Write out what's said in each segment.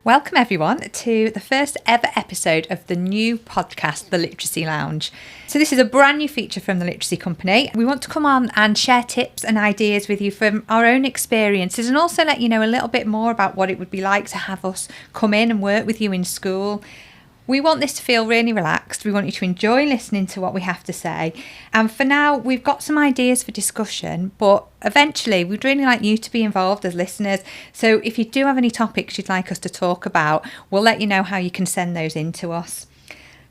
Welcome everyone to the first ever episode of the new podcast, The Literacy Lounge. So this is a brand new feature from the Literacy Company. We want to come on and share tips and ideas with you from our own experiences and also let you know a little bit more about what it would be like to have us come in and work with you in school. We want this to feel really relaxed. We want you to enjoy listening to what we have to say. And for now, we've got some ideas for discussion, but eventually we'd really like you to be involved as listeners. So if you do have any topics you'd like us to talk about, we'll let you know how you can send those in to us.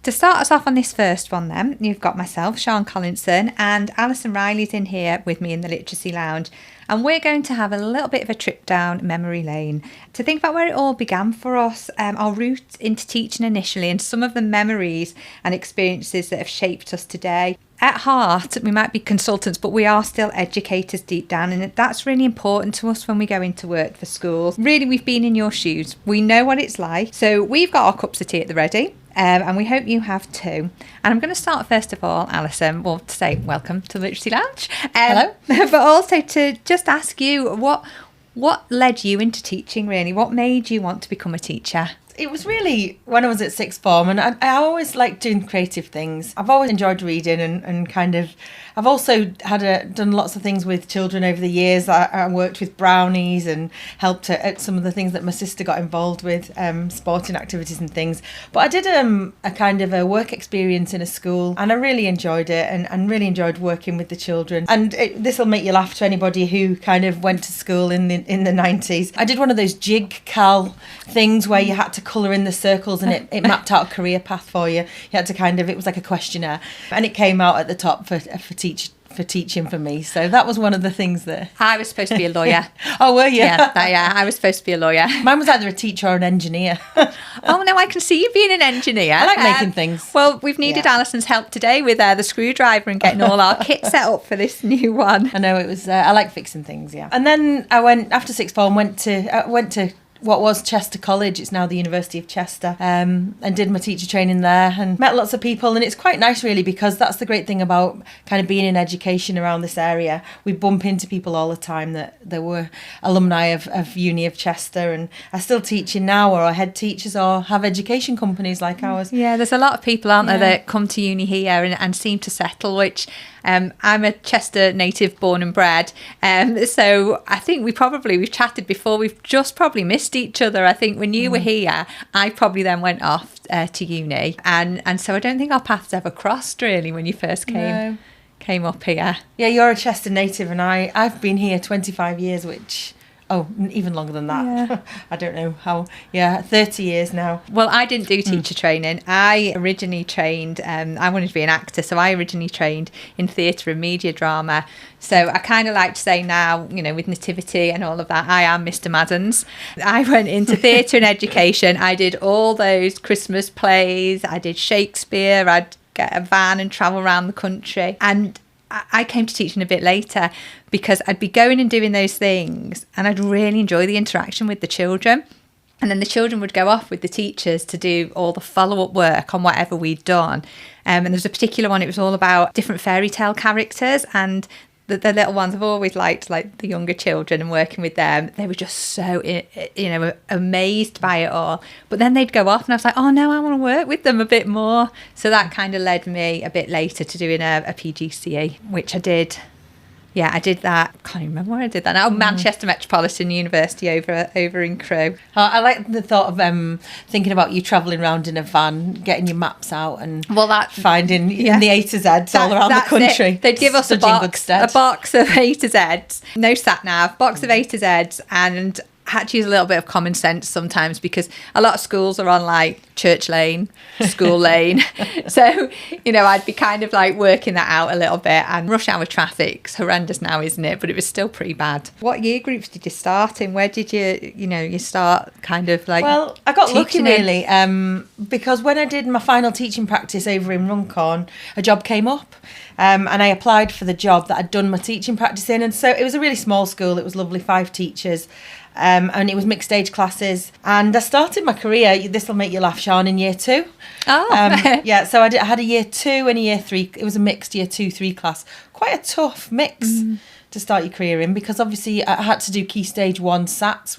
To start us off on this first one then, you've got myself, Sian Collinson, and Alison Riley's in here with me in the Literacy Lounge. And we're going to have a little bit of a trip down memory lane to think about where it all began for us, our route into teaching initially, and some of the memories and experiences that have shaped us today. At heart, we might be consultants, but we are still educators deep down, and that's really important to us when we go into work for schools. Really, we've been in your shoes. We know what it's like. So we've got our cups of tea at the ready. And we hope you have too. And I'm going to start first of all, Alison, to say welcome to the Literacy Lounge. Hello. But also to just ask you, what led you into teaching really? What made you want to become a teacher? It was really when I was at sixth form, and I always liked doing creative things. I've always enjoyed reading and kind of, I've also done lots of things with children over the years. I worked with brownies and helped at some of the things that my sister got involved with, sporting activities and things. But I did a kind of a work experience in a school, and I really enjoyed it and really enjoyed working with the children. And this will make you laugh to anybody who kind of went to school in the 90s. I did one of those jig cal things where you had to colour in the circles and it mapped out a career path for you. You had to it was like a questionnaire, and it came out at the top for teaching for me. So that was one of the things that... I was supposed to be a lawyer. Oh, were you? Yeah, I was supposed to be a lawyer. Mine was either a teacher or an engineer. Oh, no, I can see you being an engineer. I like making things. Well, we've needed Alison's help today with the screwdriver and getting all our kit set up for this new one. I know, it was... I like fixing things, yeah. And then I went, after sixth form, went to what was Chester College, it's now the University of Chester, and did my teacher training there and met lots of people. And it's quite nice really, because that's the great thing about kind of being in education around this area. We bump into people all the time that there were alumni of Uni of Chester, and are still teaching now or are head teachers or have education companies like ours. Yeah, there's a lot of people, aren't there, that come to uni here and seem to settle, which... I'm a Chester native born and bred, so I think we've chatted before, we've just probably missed each other. I think when you were here, I probably then went off to uni, and so I don't think our paths ever crossed really when you first came up here. Yeah, you're a Chester native and I've been here 25 years, which... Oh, even longer than that. Yeah. I don't know how. Yeah, 30 years now. Well, I didn't do teacher training. I originally trained, I wanted to be an actor, so I originally trained in theatre and media drama. So I kind of like to say now, with Nativity and all of that, I am Mr. Maddens. I went into theatre and education. I did all those Christmas plays. I did Shakespeare. I'd get a van and travel around the country. And I came to teaching a bit later because I'd be going and doing those things and I'd really enjoy the interaction with the children. And then the children would go off with the teachers to do all the follow-up work on whatever we'd done. And there's a particular one, it was all about different fairy tale characters, and the little ones I've always liked, like the younger children, and working with them, they were just so amazed by it all. But then they'd go off and I was like, oh no, I want to work with them a bit more. So that kind of led me a bit later to doing a PGCE, which I did. Yeah, I did that. I can't even remember where I did that now. Manchester Metropolitan University over in Crewe. I like the thought of thinking about you travelling around in a van, getting your maps out and finding in the A to Zs all around the country. It. They'd give us a box of A to Zs, no sat nav, box of A to Zs, and had to use a little bit of common sense sometimes, because a lot of schools are on like church lane, school lane. So, I'd be kind of like working that out a little bit. And rush hour traffic's horrendous now, isn't it? But it was still pretty bad. What year groups did you start in? Where did you start kind of like... Well, I got lucky really, because when I did my final teaching practice over in Runcorn, a job came up. And I applied for the job that I'd done my teaching practice in. And so it was a really small school. It was lovely, 5 teachers. And it was mixed age classes. And I started my career, this will make you laugh, Sian, in year 2. Oh. Yeah, so I had a year 2 and a year 3. It was a mixed year 2-3 class. Quite a tough mix to start your career in, because obviously I had to do Key Stage 1 SATs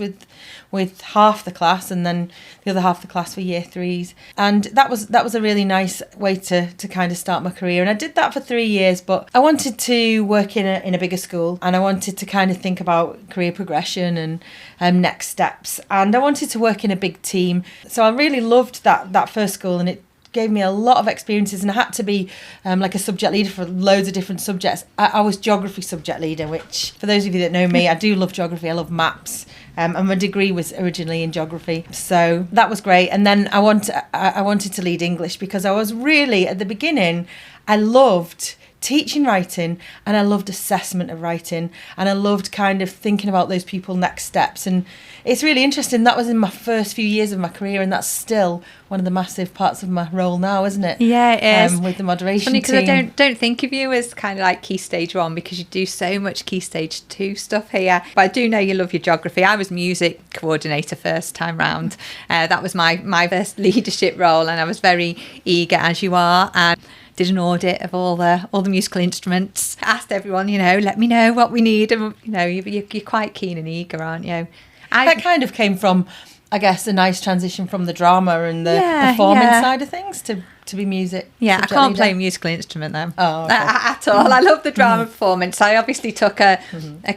with half the class, and then the other half of the class for year 3s. And that was a really nice way to kind of start my career. And I did that for 3 years, but I wanted to work in a bigger school, and I wanted to kind of think about career progression and next steps. And I wanted to work in a big team. So I really loved that first school, and it gave me a lot of experiences, and I had to be like a subject leader for loads of different subjects. I was geography subject leader, which, for those of you that know me, I do love geography. I love maps. And my degree was originally in geography, so that was great. And then I wanted to lead English, because I was really, at the beginning, I loved teaching writing, and I loved assessment of writing, and I loved kind of thinking about those people's next steps. And it's really interesting, that was in my first few years of my career, and that's still one of the massive parts of my role now, isn't it? Yeah, it is. With the moderation team. Funny, because I don't think of you as kind of like Key Stage 1, because you do so much Key Stage 2 stuff here. But I do know you love your geography. I was music coordinator first time round. That was my first leadership role, and I was very eager, as you are, and did an audit of all the musical instruments. Asked everyone, let me know what we need, and you're quite keen and eager, aren't you? That kind of came from, I guess, a nice transition from the drama and the performing side of things to be music. Yeah, I can't play a musical instrument though. Oh, okay. At all. I love the drama performance. I obviously took a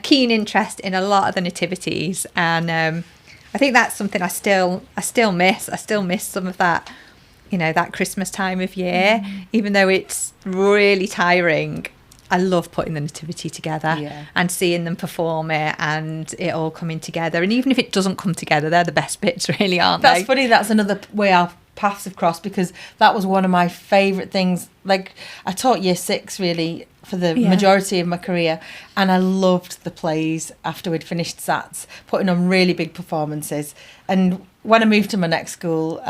keen interest in a lot of the nativities, and I think that's something I still miss. I still miss some of that. That Christmas time of year, even though it's really tiring. I love putting the nativity together and seeing them perform it, and it all coming together. And even if it doesn't come together, they're the best bits, really, aren't they? That's funny. That's another way our paths have crossed, because that was one of my favourite things. Like, I taught year 6 really for the majority of my career, and I loved the plays after we'd finished SATs, putting on really big performances. And when I moved to my next school,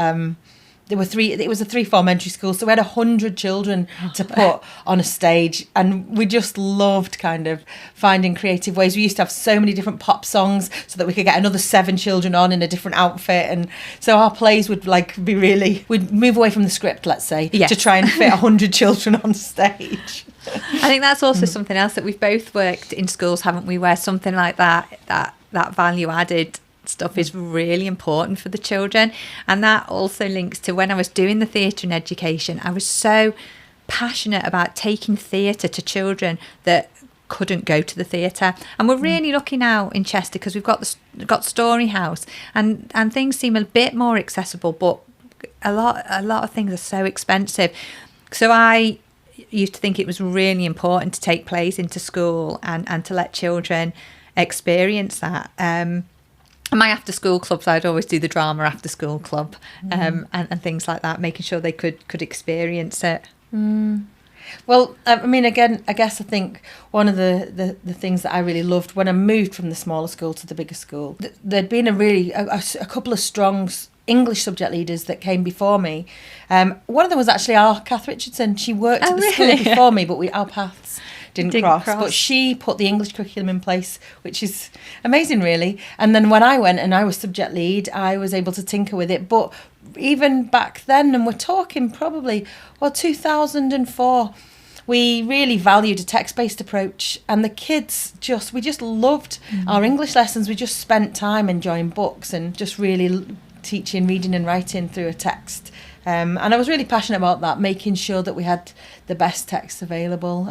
it was a 3-form entry school, so we had 100 children to put on a stage, and we just loved kind of finding creative ways. We used to have so many different pop songs so that we could get another 7 children on in a different outfit, and so our plays would we'd move away from the script, let's say, to try and fit 100 children on stage. I think that's also something else that we've both worked in schools, haven't we, where something like that value added stuff is really important for the children. And that also links to when I was doing the theatre and education. I was so passionate about taking theatre to children that couldn't go to the theatre, and we're really lucky now in Chester because we've got Story House, and things seem a bit more accessible, but a lot of things are so expensive. So I used to think it was really important to take plays into school and to let children experience that. And my after school clubs, I'd always do the drama after school club, and things like that, making sure they could experience it. Well, I mean, again, I guess I think one of the things that I really loved when I moved from the smaller school to the bigger school, there'd been a couple of strong English subject leaders that came before me. One of them was actually our Kath Richardson. She worked at the school before me, but our paths didn't cross. But she put the English curriculum in place, which is amazing, really. And then when I went and I was subject lead, I was able to tinker with it. But even back then, and we're talking probably 2004, we really valued a text-based approach, and the kids we just loved our English lessons. We just spent time enjoying books and just really teaching reading and writing through a text. And I was really passionate about that, making sure that we had the best text available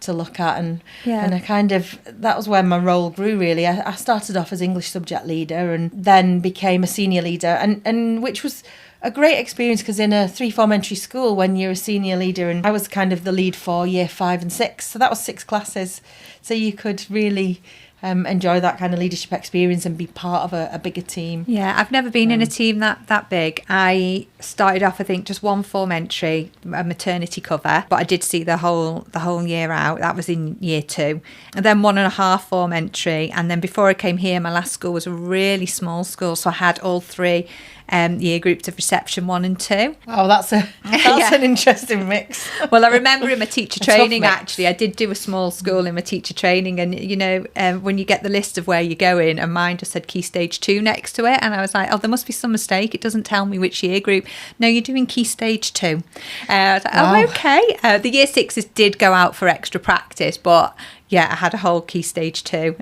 to look at, and I kind of, that was where my role grew, really. I started off as English subject leader and then became a senior leader, and which was a great experience, because in a 3-form entry school, when you're a senior leader, and I was kind of the lead for year 5 and 6, so that was 6 classes, so you could really enjoy that kind of leadership experience and be part of a bigger team. Yeah, I've never been in a team that big. I started off, I think, just 1 form entry, a maternity cover, but I did see the whole year out. That was in year 2, and then 1.5 form entry. And then before I came here, my last school was a really small school, so I had all 3 year groups of reception 1 and 2. Oh, that's an interesting mix. Well, I remember in my teacher training, actually, I did do a small school in my teacher training, and when you get the list of where you're going, and mine just said Key Stage 2 next to it, and I was like, oh, there must be some mistake. It doesn't tell me which year group. No, you're doing Key Stage 2. I was like, oh, okay. The year 6s did go out for extra practice, but yeah, I had a whole Key Stage 2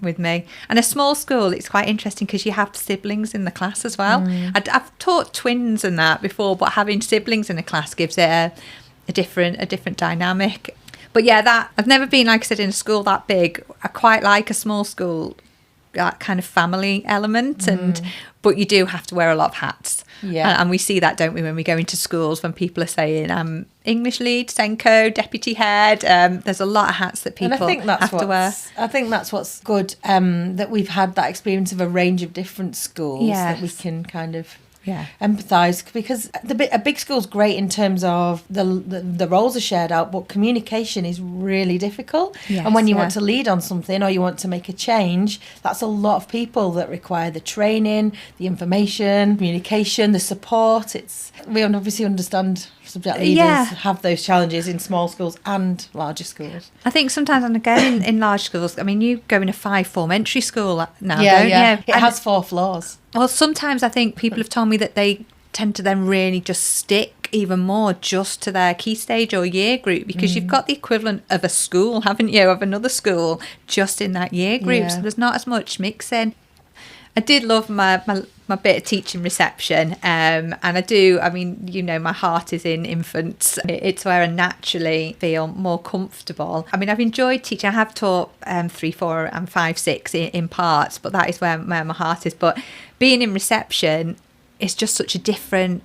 with me. And a small school, it's quite interesting because you have siblings in the class as well. I've taught twins and that before, but having siblings in a class gives it a different dynamic. But yeah, that I've never been, like I said, in a school that big. I quite like a small school, that kind of family element, but you do have to wear a lot of hats. Yeah. And we see that, don't we, when we go into schools, when people are saying English lead, Senko, deputy head. There's a lot of hats that people have to wear. I think that's what's good, that we've had that experience of a range of different schools that we can kind of empathise, because a big school's great in terms of the roles are shared out, but communication is really difficult. And when you want to lead on something or you want to make a change, that's a lot of people that require the training, the information, communication, the support. We obviously understand subject leaders have those challenges in small schools and larger schools. I think sometimes, and again in large schools, I mean, you go in a 5-form entry school now, don't you? It has 4 floors. Well, sometimes I think people have told me that they tend to then really just stick even more just to their key stage or year group, because you've got the equivalent of a school, haven't you, of another school just in that year group. So there's not as much mixing. I did love my bit of teaching reception, and I do, I mean, you know, my heart is in infants. It's where I naturally feel more comfortable. I mean, I've enjoyed teaching. I have taught 3, 4 and 5, 6 in parts, but that is where my heart is. But being in reception is just such a different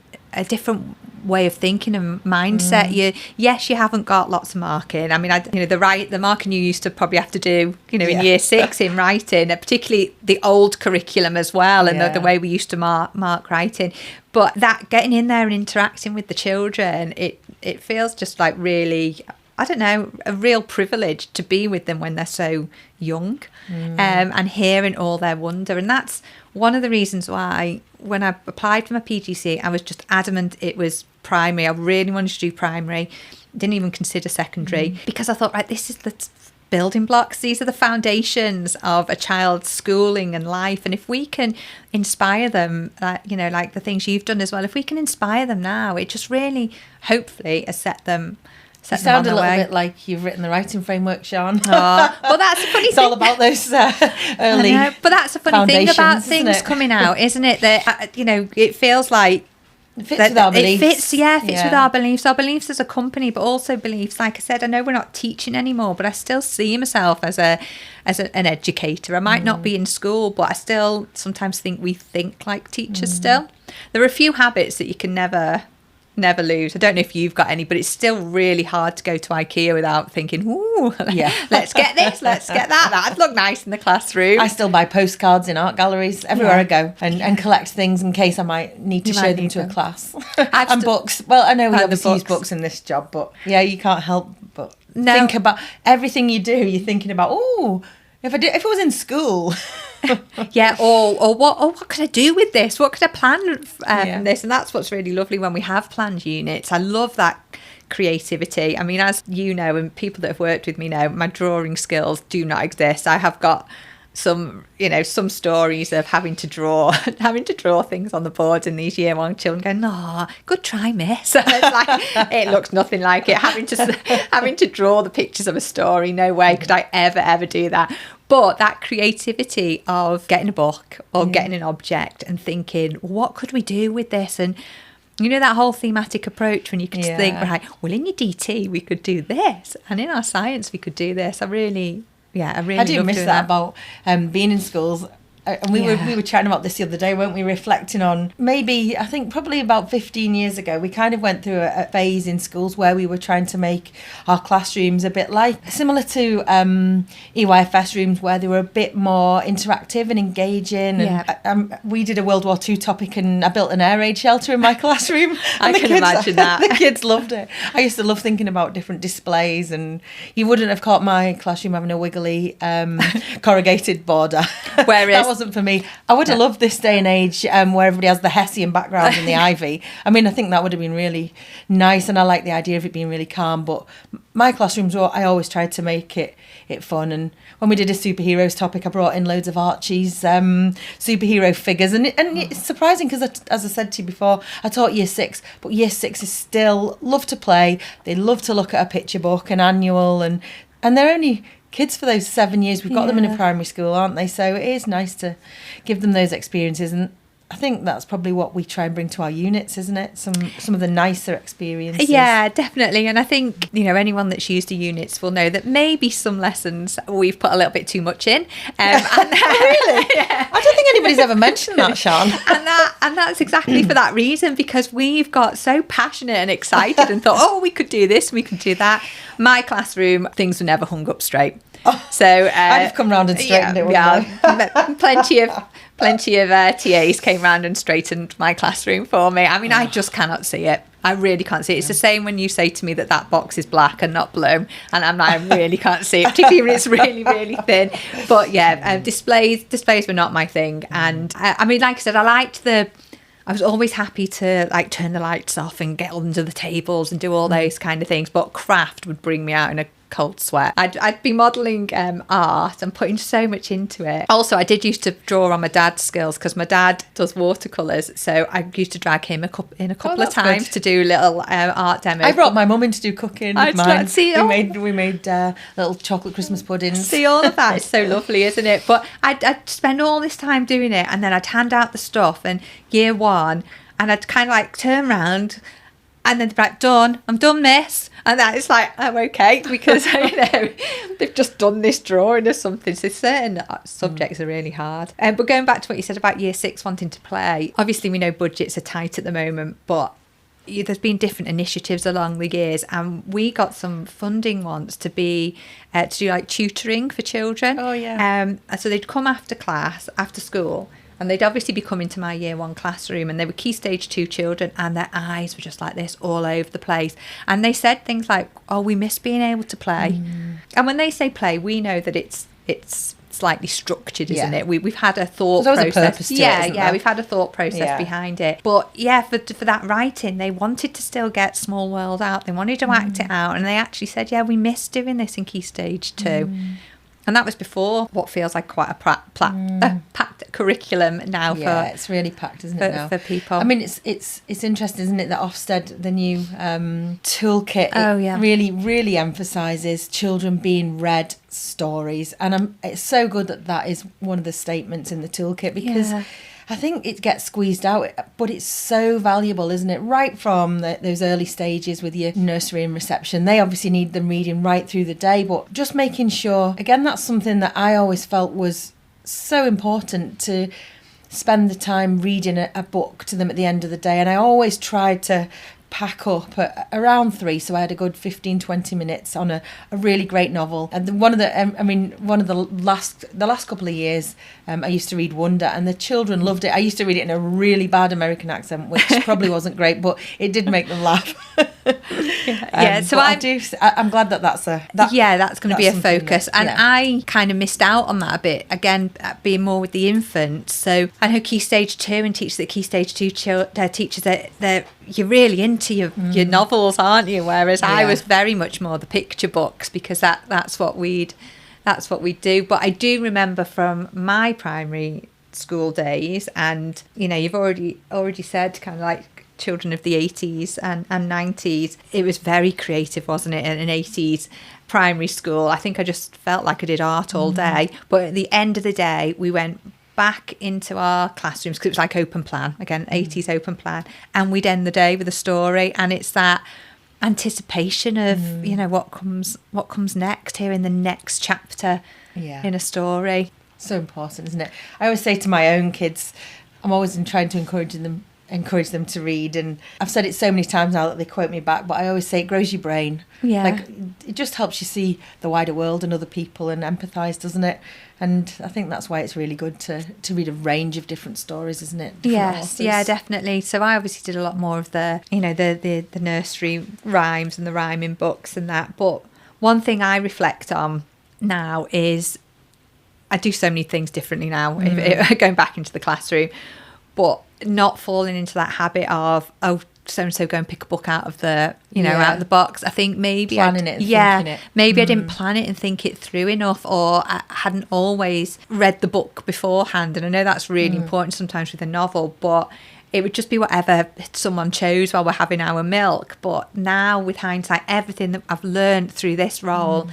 way of thinking and mindset. You haven't got lots of marking. I mean, the marking you used to probably have to do, in year 6 in writing, particularly the old curriculum as well, and the way we used to mark writing. But that getting in there and interacting with the children, it feels just like really, I don't know, a real privilege to be with them when they're so young, and hearing all their wonder. And that's one of the reasons why when I applied for my PGC, I was just adamant it was primary. I really wanted to do primary, didn't even consider secondary, because I thought, right, this is the building blocks, these are the foundations of a child's schooling and life. And if we can inspire them, like the things you've done as well, if we can inspire them now, it just really, hopefully, has set them. You sound a little bit like you've written the writing framework, Sian. Well, that's a funny thing. It's all about those early but that's a funny thing about things coming out, isn't it? That, it feels like it fits with our beliefs. It fits with our beliefs. Our beliefs as a company, but also beliefs, like I said, I know we're not teaching anymore, but I still see myself as an educator. I might not be in school, but I still sometimes think we think like teachers still. There are a few habits that you can never lose. I don't know if you've got any, but it's still really hard to go to IKEA without thinking, ooh, let's get this, let's get that. That'd look nice in the classroom. I still buy postcards in art galleries everywhere I go, and collect things in case I might need to show them to a class. And books. Well, I know we obviously use books in this job, but you can't help but think about everything you do. You're thinking about, if I was in school. or what could I do with this? What could I plan from this? And that's what's really lovely when we have planned units. I love that creativity. I mean, as you know, and people that have worked with me know, my drawing skills do not exist. I have got some stories of having to draw things on the boards in these year 1 children going, good try, miss. It's like, it looks nothing like it. Having to draw the pictures of a story, no way could I ever do that. But that creativity of getting a book or getting an object and thinking, what could we do with this? And that whole thematic approach when you could think, right, well, in your DT we could do this, and in our science we could do this. I do miss that about being in schools. And we were chatting about this the other day, weren't we? Reflecting on probably about 15 years ago, we kind of went through a phase in schools where we were trying to make our classrooms a bit similar to EYFS rooms, where they were a bit more interactive and engaging. And we did a World War II topic, and I built an air raid shelter in my classroom. I can imagine that. The kids loved it. I used to love thinking about different displays, and you wouldn't have caught my classroom having a wiggly corrugated border. Whereas wasn't for me. I would have loved this day and age where everybody has the Hessian background and the ivy. I mean, I think that would have been really nice, and I like the idea of it being really calm. But my classrooms, I always tried to make it fun. And when we did a superheroes topic, I brought in loads of Archie's superhero figures, and it's surprising because, as I said to you before, I taught year 6, but year 6 is still love to play. They love to look at a picture book, an annual, and they're only kids for those 7 years. We've got them in a primary school, aren't they? So it is nice to give them those experiences, and I think that's probably what we try and bring to our units, isn't it? Some of the nicer experiences. Yeah, definitely. And I think, anyone that's used the units will know that maybe some lessons we've put a little bit too much in. Really? Yeah. I don't think anybody's ever mentioned that, Sian. and that's exactly for that reason, because we've got so passionate and excited and thought, oh, we could do this, we could do that. My classroom, things were never hung up straight. Oh, so I'd have come round and straightened it. Plenty of TAs came round and straightened my classroom for me. I mean, I just cannot see it. I really can't see it. It's the same when you say to me that box is black and not blue, and I'm like, I really can't see it, particularly when it's really, really thin. But yeah, displays were not my thing. And I mean, like I said, I was always happy to like turn the lights off and get under the tables and do all those kind of things. But craft would bring me out in a cold sweat. I'd be modelling art and putting so much into it. Also, I did used to draw on my dad's skills, because my dad does watercolours, so I used to drag him a couple of times to do little art demos. I brought my mum in to do cooking. We made little chocolate Christmas puddings. See, all of that is so lovely, isn't it? But I'd spend all this time doing it, and then I'd hand out the stuff, and year one, and I'd kind of like turn round, and then they'd be like, done, I'm done, miss. And that is like, I'm okay, because, they've just done this drawing or something. So certain subjects are really hard. But going back to what you said about year 6 wanting to play, obviously we know budgets are tight at the moment, but there's been different initiatives along the years, and we got some funding once to do like tutoring for children. Oh, yeah. So they'd come after school, and they'd obviously be coming to my year 1 classroom, and they were key stage 2 children, and their eyes were just like this all over the place. And they said things like, oh, we miss being able to play. And when they say play, we know that it's slightly structured, isn't it? We've had a thought process. A purpose to it, we've had a thought process behind it. But yeah, for that writing, they wanted to still get Small World out. They wanted to act it out, and they actually said, yeah, we miss doing this in key stage 2. And that was before what feels like quite a packed curriculum now. It's really packed, isn't it, now? For people. I mean, it's interesting, isn't it, that Ofsted, the new toolkit, really, really emphasises children being read stories. And it's so good that is one of the statements in the toolkit, because I think it gets squeezed out, but it's so valuable, isn't it? Right from those early stages with your nursery and reception. They obviously need them reading right through the day, but just making sure, again, that's something that I always felt was so important, to spend the time reading a book to them at the end of the day. And I always tried to pack up at around 3, so I had a good 15-20 minutes on a really great novel. And one of the last couple of years, I used to read Wonder, and the children loved it. I used to read it in a really bad American accent, which probably wasn't great, but it did make them laugh. So I'm glad that's going to be a focus. And I kind of missed out on that a bit, again, being more with the infants. So I know Key Stage 2 and teachers at Key Stage 2 teachers, you're really into your novels, aren't you? Whereas I was very much more the picture books, because that's what we'd do. But I do remember from my primary school days, and you've already said kind of like children of the 80s and 90s, it was very creative, wasn't it, in an 80s primary school. I think I just felt like I did art all day, but at the end of the day we went back into our classrooms, because it was like open plan again, 80s open plan, and we'd end the day with a story. And it's that anticipation of what comes next here in the next chapter in a story. So important, isn't it? I always say to my own kids, I'm always trying to encourage them to read, and I've said it so many times now that they quote me back, but I always say it grows your brain. Like, it just helps you see the wider world and other people and empathise, doesn't it? And I think that's why it's really good to read a range of different stories, isn't it? Yes, yeah, definitely. So I obviously did a lot more of the the nursery rhymes and the rhyming books and that. But one thing I reflect on now is I do so many things differently now, going back into the classroom, but not falling into that habit of, so-and-so go and pick a book out of the, out of the box. I think maybe planning it, thinking it. Maybe I didn't plan it and think it through enough, or I hadn't always read the book beforehand. And I know that's really important sometimes with a novel, but it would just be whatever someone chose while we're having our milk. But now, with hindsight, everything that I've learned through this role,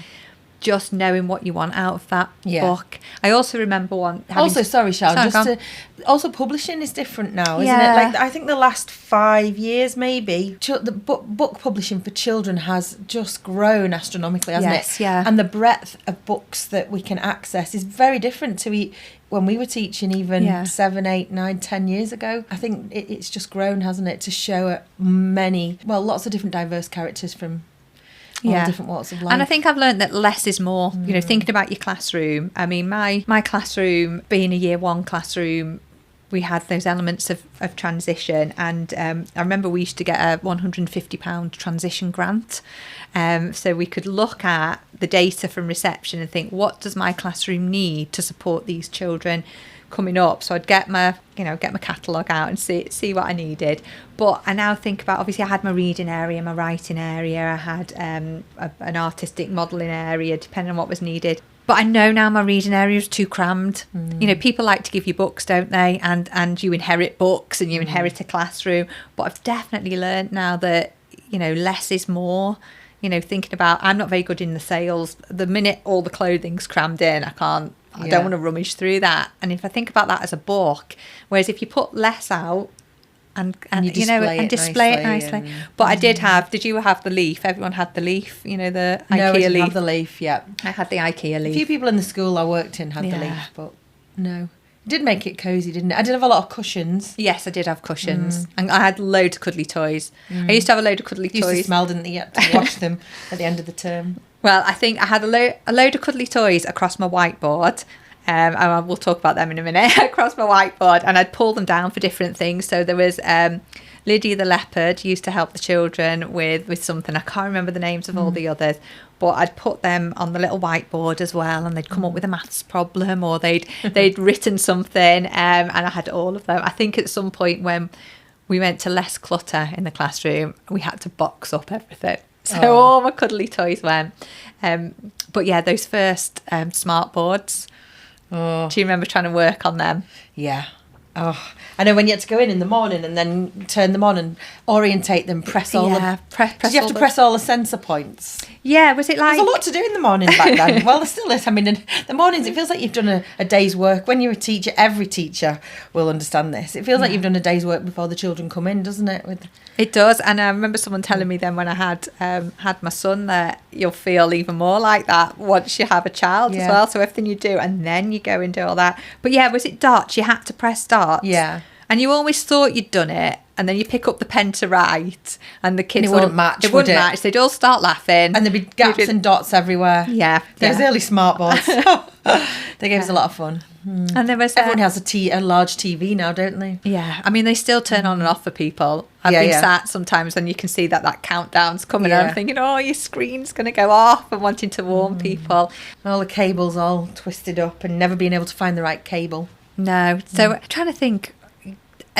just knowing what you want out of that Yeah. book. I also remember one. Sorry, Sharon. Sorry, go on. Also, publishing is different now, isn't Yeah. it? Like, I think the last 5 years, maybe, the book publishing for children has just grown astronomically, hasn't Yes, it? yeah. And the breadth of books that we can access is very different to when we were teaching even 7, 8, 9, 10 years ago. I think it's just grown, hasn't it, to show lots of different diverse characters from all different walks of life. And I think I've learned that less is more. You know, thinking about your classroom. I mean, my classroom, being a year 1 classroom, we had those elements of transition, and I remember we used to get a £150 transition grant, so we could look at the data from reception and think, what does my classroom need to support these children coming up? So I'd get my catalogue out and see what I needed. But I now think about, obviously I had my reading area, my writing area, I had an artistic modelling area, depending on what was needed. But I know now my reading area is too crammed. You know, people like to give you books, don't they? And you inherit books and you inherit a classroom. But I've definitely learned now that, you know, less is more. You know, thinking about, I'm not very good in the sales. The minute all the clothing's crammed in, I don't want to rummage through that. And if I think about that as a book, whereas if you put less out and display it nicely. But I did you have the leaf? Everyone had the leaf, you know, the IKEA No, I didn't leaf. have the leaf, yeah. I had the IKEA leaf. A few people in the school I worked in had the leaf, but no. It did make it cosy, didn't it? I did have a lot of cushions. Yes, I did have cushions. And I had loads of cuddly toys. I used to have a load of cuddly You toys. used to smell, didn't you? You had to wash them at the end of the term. Well, I think I had a load of cuddly toys across my whiteboard. And we'll talk about them in a minute. Across my whiteboard, and I'd pull them down for different things. So there was Lydia the leopard used to help the children with something. I can't remember the names of all the others, but I'd put them on the little whiteboard as well, and they'd come up with a maths problem, or they'd written something, and I had all of them. I think at some point when we went to less clutter in the classroom, we had to box up everything. So all my cuddly toys went. But yeah, those first smart boards. Oh. Do you remember trying to work on them? Yeah. Oh, I know when you had to go in the morning and then turn them on and orientate them, press all the... Did you have to press all the sensor points? Yeah, was it like... There's a lot to do in the morning back then. Well, there still is. I mean, in the mornings, it feels like you've done a day's work. When you're a teacher, every teacher will understand this. It feels like you've done a day's work before the children come in, doesn't it? It does. And I remember someone telling me then when I had my son that you'll feel even more like that once you have a child as well. So everything you do, and then you go and do all that. But yeah, was it dots? You had to press dots. Yeah. And you always thought you'd done it, and then you pick up the pen to write, and the kids it wouldn't match. It wouldn't match. They'd all start laughing, and there'd be gaps and dots everywhere. Yeah, those early smart boards. They gave us a lot of fun. And there was everyone has a large TV now, don't they? Yeah, I mean they still turn on and off for people. I've been sat sometimes and you can see that countdown's coming, and I'm thinking, oh, your screen's going to go off, and wanting to warn people. And all the cables all twisted up and never being able to find the right cable. No, so I'm trying to think.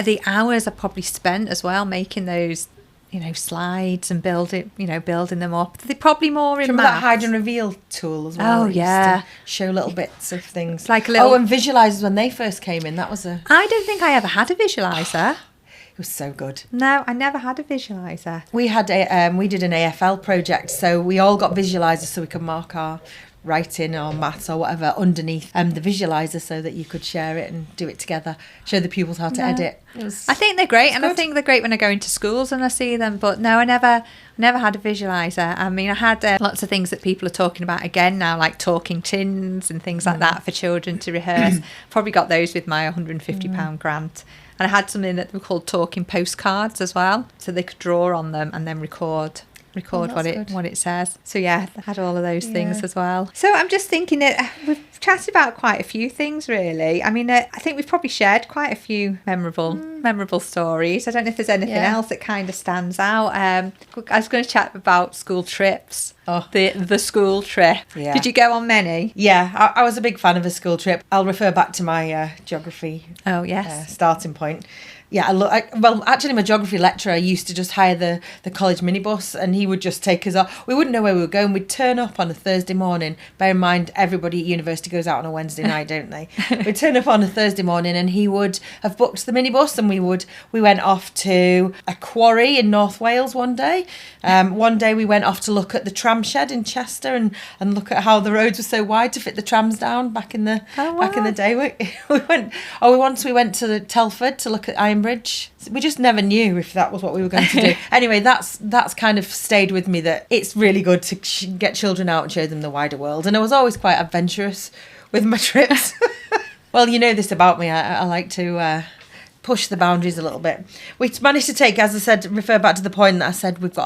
The hours I probably spent as well making those, you know, slides and building them up. They're probably more in Remember maths. that hide and reveal tool as well? Oh, yeah. Used to show little bits of things. Like a little... and visualisers when they first came in. That was a... I don't think I ever had a visualiser. It was so good. No, I never had a visualiser. We had we did an AFL project, so we all got visualisers so we could mark our writing or maths or whatever underneath the visualiser so that you could share it and do it together, show the pupils how to edit. I think they're great, and I think they're great when I go into schools and I see them, but no, I never had a visualiser. I mean, I had lots of things that people are talking about again now, like talking tins and things like that for children to rehearse. Probably got those with my £150 grant. And I had something that were called talking postcards as well, so they could draw on them and then record what it says. So yeah, I had all of those things as well. So I'm just thinking that we've chatted about quite a few things really. I mean, I think we've probably shared quite a few memorable stories. I don't know if there's anything else that kind of stands out. I was going to chat about school trips. Oh. The school trip. Yeah. Did you go on many? Yeah, I was a big fan of a school trip. I'll refer back to my geography starting point. Yeah, actually, my geography lecturer used to just hire the college minibus, and he would just take us off. We wouldn't know where we were going. We'd turn up on a Thursday morning. Bear in mind, everybody at university goes out on a Wednesday night, don't they? We'd turn up on a Thursday morning, and he would have booked the minibus, and we went off to a quarry in North Wales one day. One day we went off to look at the tram tram shed in Chester and look at how the roads were so wide to fit the trams down back in the day. We went to Telford to look at Iron Bridge. We just never knew if that was what we were going to do. Anyway, that's kind of stayed with me, that it's really good to get children out and show them the wider world. And I was always quite adventurous with my trips. Well, you know this about me. I like to push the boundaries a little bit. We managed to take, as I said, refer back to the point that I said we had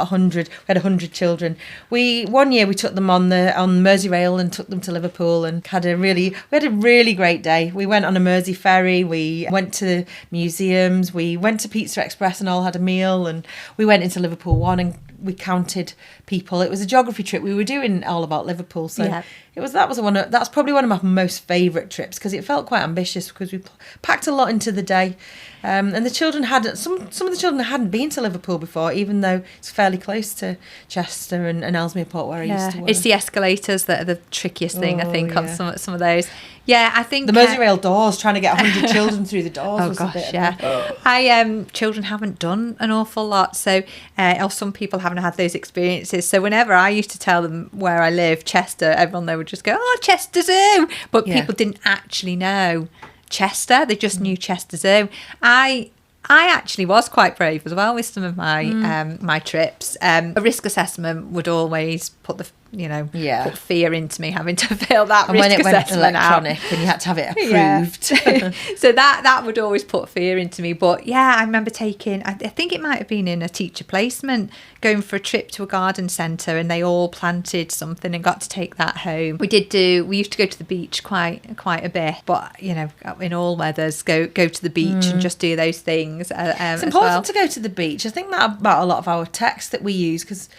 100 children. One year we took them on Merseyrail and took them to Liverpool and had a really great day. We went on a Mersey ferry, we went to museums, we went to Pizza Express and all had a meal, and we went into Liverpool One and we counted people. It was a geography trip. We were doing all about Liverpool, so yeah. That's probably one of my most favourite trips, because it felt quite ambitious, because we packed a lot into the day, and the children some of the children hadn't been to Liverpool before, even though it's fairly close to Chester and Ellesmere Port, where I used to work. It's the escalators that are the trickiest thing, I think, on some of those. Yeah, I think the Merseyrail doors, trying to get 100 children through the doors. Was a bit children haven't done an awful lot, so or some people haven't had those experiences. So whenever I used to tell them where I live, Chester, everyone they would just go, "Oh, Chester Zoo," but people didn't actually know Chester. They just knew Chester Zoo. I actually was quite brave as well with some of my my trips. A risk assessment would always put put fear into me, having to fill that risk assessment out. And when it went electronic and you had to have it approved. So that would always put fear into me. But yeah, I remember taking, I think it might have been in a teacher placement, going for a trip to a garden centre, and they all planted something and got to take that home. We used to go to the beach quite a bit, but in all weathers, go to the beach and just do those things. It's important to go to the beach. I think that about a lot of our texts that we use, because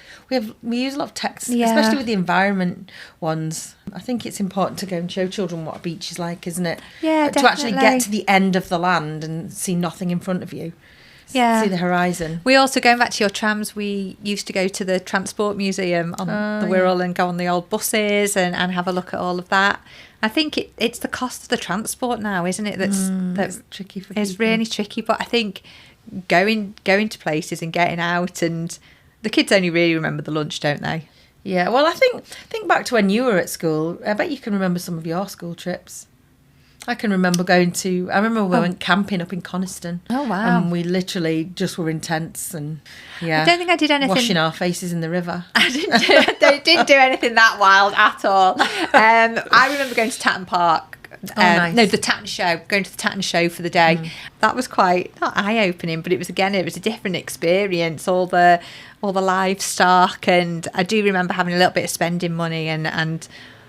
we use a lot of texts, especially with the environment ones. I think it's important to go and show children what a beach is like, isn't it? Yeah, definitely. To actually get to the end of the land and see nothing in front of you. Yeah. See the horizon. We also, going back to your trams, we used to go to the Transport Museum on the Wirral and go on the old buses and have a look at all of that. I think it's the cost of the transport now, isn't it? That's tricky for people. It's really tricky, but I think going to places and getting out, and the kids only really remember the lunch, don't they? Yeah, well, I think back to when you were at school. I bet you can remember some of your school trips. I remember we went camping up in Coniston. Oh, wow. And we literally just were in tents and, I don't think I did anything. Washing our faces in the river. I didn't do anything that wild at all. I remember going to Tatton Park. Nice. No, the Tatton Show. Going to the Tatton Show for the day. That was quite, not eye-opening, but it was a different experience. All the livestock, and I do remember having a little bit of spending money and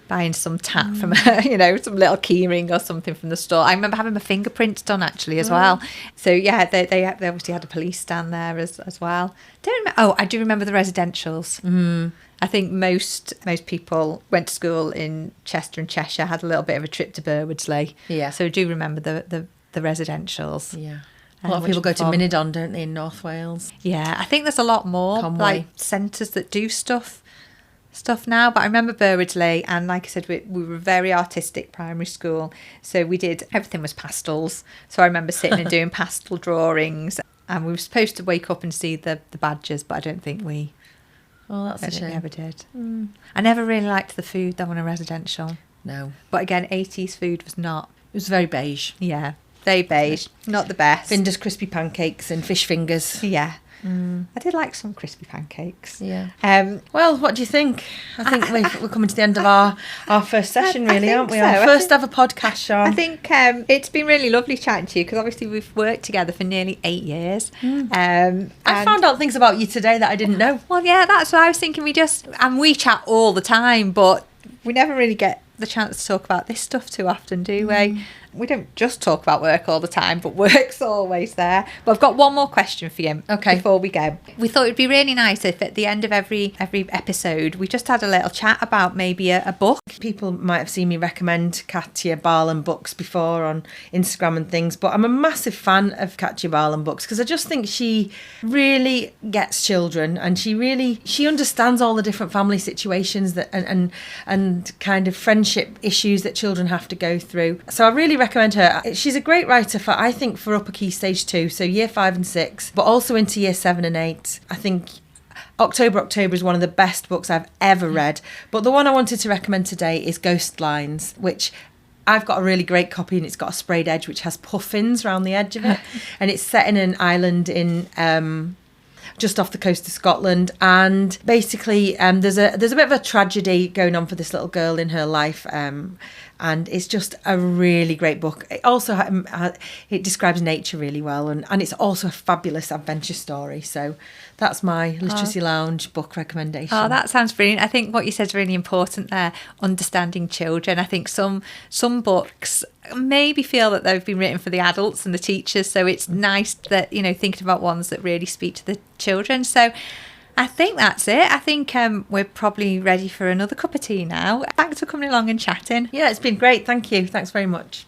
buying some tat from some little key ring or something from the store. I remember having my fingerprints done actually as well. So yeah, they obviously had a police stand there as well. I do remember the residentials. I think most people went to school in Chester and Cheshire, had a little bit of a trip to Burwoodsley. Yeah. So I do remember the residentials. Yeah. A lot of people go to Minidon, don't they, in North Wales? Yeah, I think there's a lot more Conway. Centres that do stuff now, but I remember Burwoodsley, and like I said, we were a very artistic primary school, so everything was pastels. So I remember sitting and doing pastel drawings, and we were supposed to wake up and see the badgers, but I don't think we that's a shame. We ever did. I never really liked the food though on a residential. No, but again, 80s food was not. It was very beige. Yeah, very beige, not the best. Finder's crispy pancakes and fish fingers. Yeah. I did like some crispy pancakes. Yeah. Well, what do you think? I think we're coming to the end of our first session, really, aren't we? So. Our first ever podcast, Sean. I think it's been really lovely chatting to you, because obviously we've worked together for nearly 8 years. I found out things about you today that I didn't know. Well, yeah, that's what I was thinking. We chat all the time, but we never really get the chance to talk about this stuff too often, do we? We don't just talk about work all the time, but work's always there. But I've got one more question for you before we go. We thought it'd be really nice if at the end of every episode we just had a little chat about maybe a book. People might have seen me recommend Katya Barlam books before on Instagram and things, but I'm a massive fan of Katya Barlam books, because I just think she really gets children, and she understands all the different family situations that and kind of friendship issues that children have to go through. So I really recommend her. She's a great writer for upper key stage 2, so year 5 and 6, but also into year 7 and 8. I think October is one of the best books I've ever read. But the one I wanted to recommend today is Ghost Lines, which I've got a really great copy, and it's got a sprayed edge which has puffins around the edge of it. And it's set in an island in just off the coast of Scotland, and basically there's a bit of a tragedy going on for this little girl in her life, and it's just a really great book. It also it describes nature really well, and it's also a fabulous adventure story. So that's my Literacy Lounge book recommendation. Oh, that sounds brilliant. I think what you said is really important there, understanding children. I think some books maybe feel that they've been written for the adults and the teachers, so it's nice that, you know, thinking about ones that really speak to the children. So I think that's it. I think we're probably ready for another cup of tea now. Thanks for coming along and chatting. Yeah, it's been great. Thank you. Thanks very much.